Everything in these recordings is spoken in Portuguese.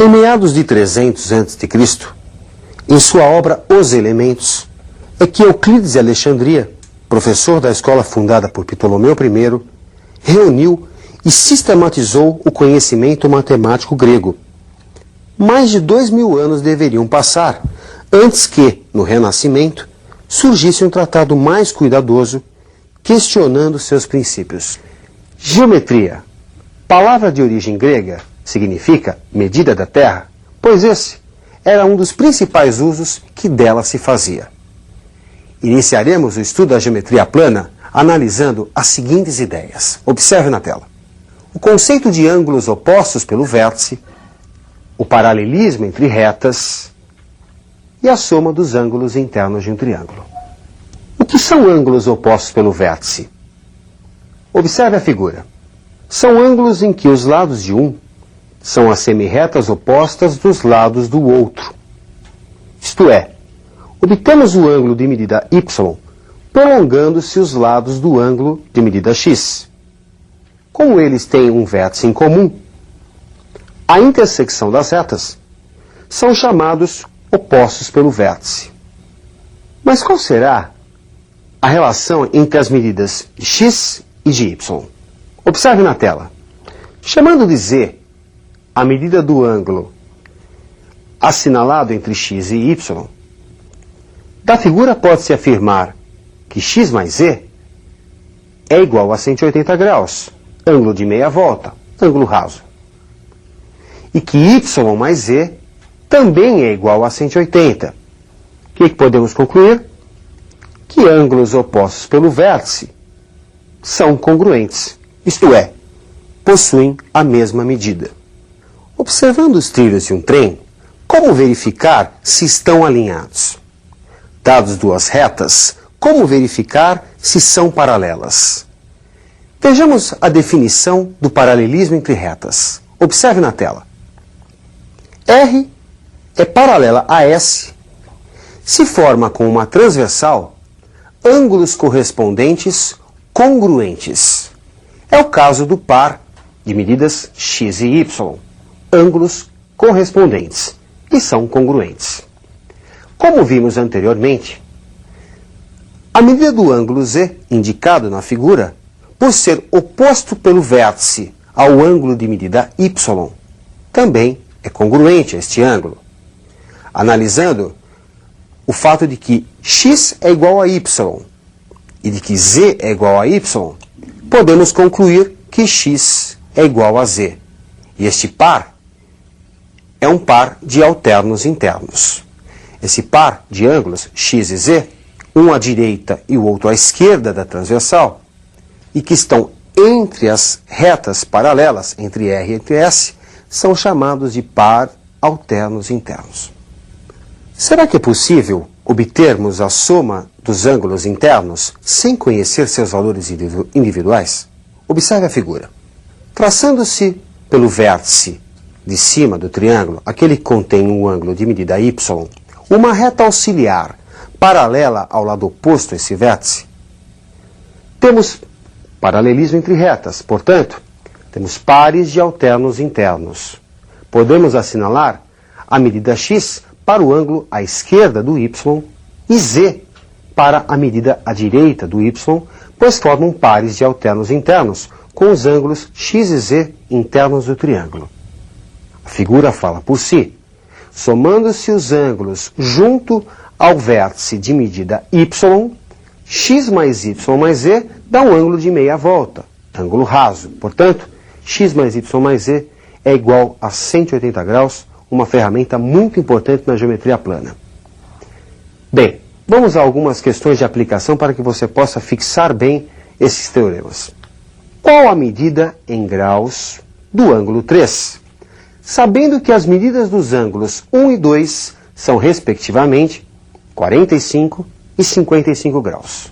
Em meados de 300 a.C., em sua obra Os Elementos, é que Euclides de Alexandria, professor da escola fundada por Ptolomeu I, reuniu e sistematizou o conhecimento matemático grego. Mais de 2000 anos deveriam passar antes que, no Renascimento, surgisse um tratado mais cuidadoso, questionando seus princípios. Geometria, palavra de origem grega, significa medida da terra, pois esse era um dos principais usos que dela se fazia. Iniciaremos o estudo da geometria plana analisando as seguintes ideias. Observe na tela. O conceito de ângulos opostos pelo vértice, o paralelismo entre retas e a soma dos ângulos internos de um triângulo. O que são ângulos opostos pelo vértice? Observe a figura. São ângulos em que os lados de um são as semirretas opostas dos lados do outro. Isto é, obtemos o ângulo de medida y prolongando-se os lados do ângulo de medida x. Como eles têm um vértice em comum, a intersecção das retas são chamados opostos pelo vértice. Mas qual será a relação entre as medidas de x e de y? Observe na tela. Chamando de z a medida do ângulo assinalado entre x e y, da figura pode-se afirmar que x mais z é igual a 180 graus, ângulo de meia volta, ângulo raso. E que y mais z também é igual a 180. O que podemos concluir? Que ângulos opostos pelo vértice são congruentes, isto é, possuem a mesma medida. Observando os trilhos de um trem, como verificar se estão alinhados? Dados duas retas, como verificar se são paralelas? Vejamos a definição do paralelismo entre retas. Observe na tela. R é paralela a S, se forma com uma transversal ângulos correspondentes congruentes. É o caso do par de medidas x e y, ângulos correspondentes, e são congruentes. Como vimos anteriormente, a medida do ângulo z, indicado na figura, por ser oposto pelo vértice ao ângulo de medida y, também é congruente a este ângulo. Analisando o fato de que x é igual a y e de que z é igual a y, podemos concluir que x é igual a z. E este par é um par de alternos internos. Esse par de ângulos, x e z, um à direita e o outro à esquerda da transversal, e que estão entre as retas paralelas, entre R e entre S, são chamados de par alternos internos. Será que é possível obtermos a soma dos ângulos internos sem conhecer seus valores individuais? Observe a figura. Traçando-se pelo vértice de cima do triângulo, aquele que contém um ângulo de medida y, uma reta auxiliar paralela ao lado oposto a esse vértice, temos paralelismo entre retas, portanto, temos pares de alternos internos. Podemos assinalar a medida x para o ângulo à esquerda do y e z para a medida à direita do y, pois formam pares de alternos internos com os ângulos x e z internos do triângulo. A figura fala por si. Somando-se os ângulos junto ao vértice de medida y, x mais y mais z dá um ângulo de meia volta, ângulo raso. Portanto, x mais y mais z é igual a 180 graus, uma ferramenta muito importante na geometria plana. Bem, vamos a algumas questões de aplicação para que você possa fixar bem esses teoremas. Qual a medida em graus do ângulo 3? Sabendo que as medidas dos ângulos 1 e 2 são, respectivamente, 45 e 55 graus.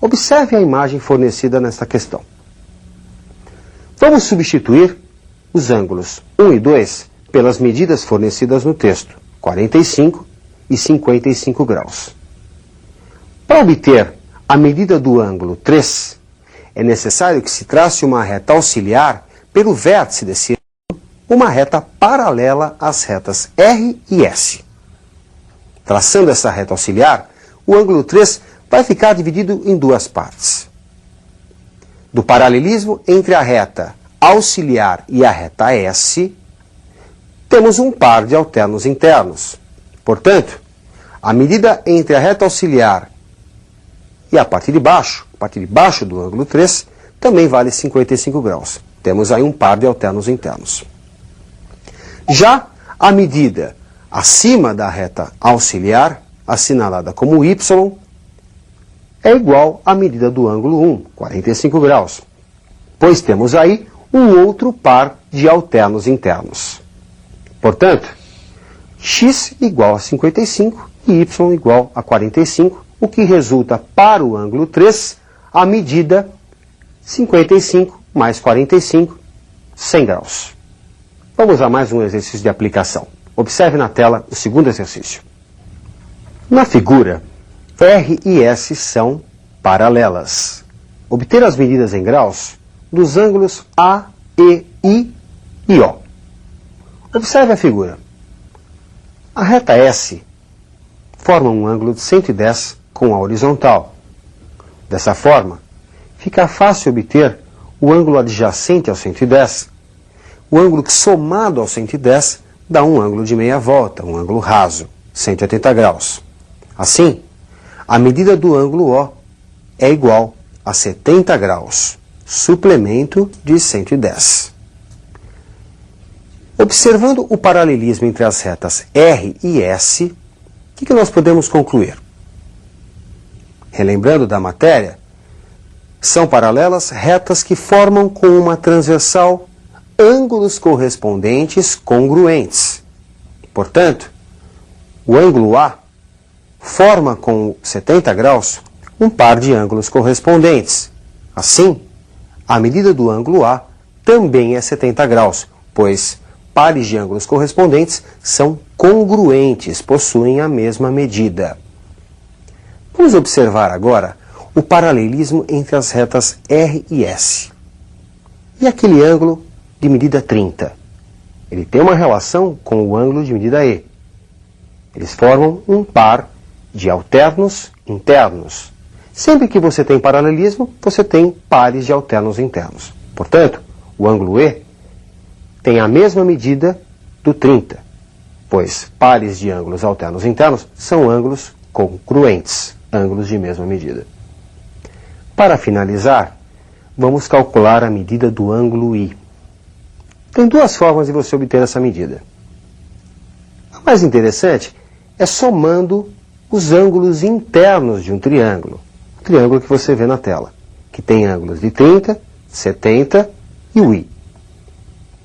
Observe a imagem fornecida nesta questão. Vamos substituir os ângulos 1 e 2 pelas medidas fornecidas no texto, 45 e 55 graus. Para obter a medida do ângulo 3, é necessário que se trace uma reta auxiliar pelo vértice desse ângulo uma reta paralela às retas R e S. Traçando essa reta auxiliar, o ângulo 3 vai ficar dividido em duas partes. Do paralelismo entre a reta auxiliar e a reta S, temos um par de alternos internos. Portanto, a medida entre a reta auxiliar e a parte de baixo do ângulo 3, também vale 55 graus. Temos aí um par de alternos internos. Já a medida acima da reta auxiliar, assinalada como Y, é igual à medida do ângulo 1, 45 graus, pois temos aí um outro par de alternos internos. Portanto, x igual a 55 e y igual a 45, o que resulta para o ângulo 3 a medida 55 mais 45, 100 graus. Vamos a mais um exercício de aplicação. Observe na tela o segundo exercício. Na figura, R e S são paralelas. Obter as medidas em graus dos ângulos A, E, I e O. Observe a figura. A reta S forma um ângulo de 110 com a horizontal. Dessa forma, fica fácil obter o ângulo adjacente ao 110. O ângulo que, somado ao 110, dá um ângulo de meia volta, um ângulo raso, 180 graus. Assim, a medida do ângulo O é igual a 70 graus, suplemento de 110. Observando o paralelismo entre as retas R e S, o que nós podemos concluir? Relembrando da matéria, são paralelas retas que formam com uma transversal ângulos correspondentes congruentes. Portanto, o ângulo A forma com 70 graus um par de ângulos correspondentes. Assim, a medida do ângulo A também é 70 graus, pois pares de ângulos correspondentes são congruentes, possuem a mesma medida. Vamos observar agora o paralelismo entre as retas R e S. E aquele ângulo de medida 30? Ele tem uma relação com o ângulo de medida E. Eles formam um par de alternos internos. Sempre que você tem paralelismo, você tem pares de alternos internos. Portanto, o ângulo E tem a mesma medida do 30, pois pares de ângulos alternos internos são ângulos congruentes, ângulos de mesma medida. Para finalizar, vamos calcular a medida do ângulo I. Tem duas formas de você obter essa medida. A mais interessante é somando os ângulos internos de um triângulo. O triângulo que você vê na tela, que tem ângulos de 30, 70 e o I.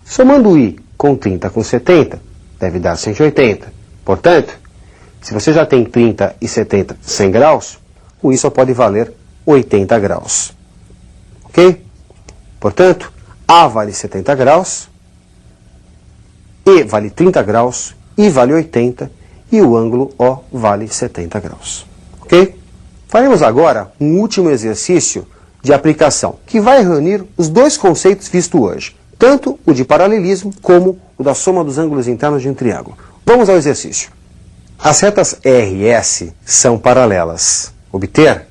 Somando o I com 30 com 70, deve dar 180. Portanto, se você já tem 30 e 70, 100 graus, o I só pode valer 80 graus. Ok? Portanto, A vale 70 graus, E vale 30 graus, I vale 80 e o ângulo O vale 70 graus. Ok? Faremos agora um último exercício de aplicação, que vai reunir os dois conceitos vistos hoje, tanto o de paralelismo como o da soma dos ângulos internos de um triângulo. Vamos ao exercício. As retas R e S são paralelas. Obter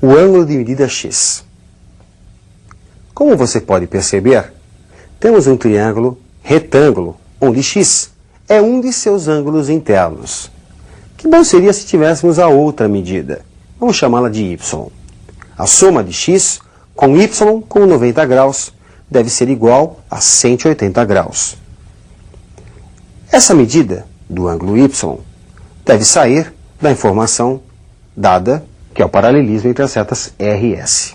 o ângulo de medida x. Como você pode perceber, temos um triângulo retângulo, onde x é um de seus ângulos internos. Que bom seria se tivéssemos a outra medida. Vamos chamá-la de y. A soma de x com y com 90 graus deve ser igual a 180 graus. Essa medida do ângulo y deve sair da informação dada, que é o paralelismo entre as retas R e S.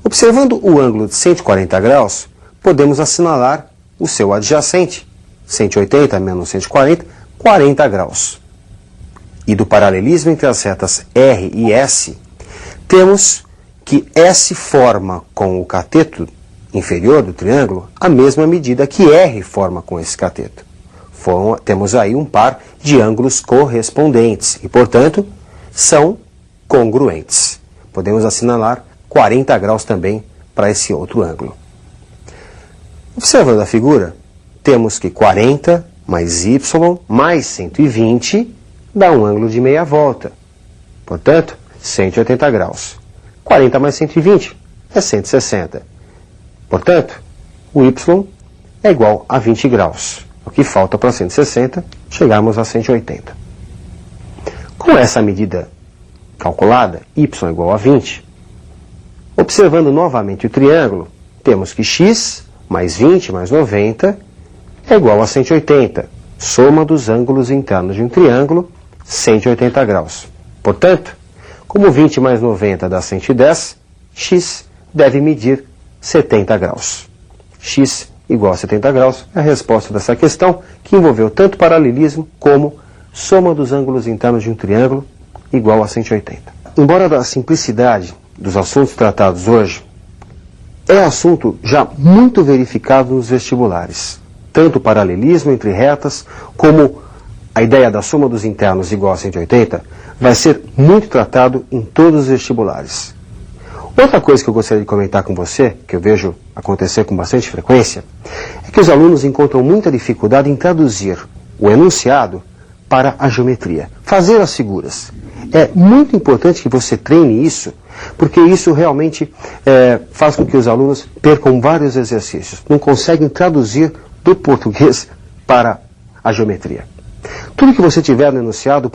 Observando o ângulo de 140 graus, podemos assinalar o seu adjacente, 180 menos 140, 40 graus. E do paralelismo entre as retas R e S, temos que S forma com o cateto inferior do triângulo a mesma medida que R forma com esse cateto. Temos aí um par de ângulos correspondentes e, portanto, são congruentes. Podemos assinalar 40 graus também para esse outro ângulo. Observando a figura, temos que 40 mais y mais 120 dá um ângulo de meia volta. Portanto, 180 graus. 40 mais 120 é 160. Portanto, o y é igual a 20 graus. O que falta para 160, chegarmos a 180. Com essa medida calculada, y é igual a 20, observando novamente o triângulo, temos que x mais 20 mais 90 é igual a 180. Soma dos ângulos internos de um triângulo, 180 graus. Portanto, como 20 mais 90 dá 110, x deve medir 70 graus. X igual a 70 graus é a resposta dessa questão, que envolveu tanto paralelismo como soma dos ângulos internos de um triângulo igual a 180. Embora da simplicidade dos assuntos tratados hoje, é assunto já muito verificado nos vestibulares. Tanto o paralelismo entre retas, como a ideia da soma dos internos igual a 180, vai ser muito tratado em todos os vestibulares. Outra coisa que eu gostaria de comentar com você, que eu vejo acontecer com bastante frequência, é que os alunos encontram muita dificuldade em traduzir o enunciado para a geometria. Fazer as figuras. É muito importante que você treine isso, porque isso realmente faz com que os alunos percam vários exercícios. Não conseguem traduzir do português para a geometria. Tudo que você tiver no enunciado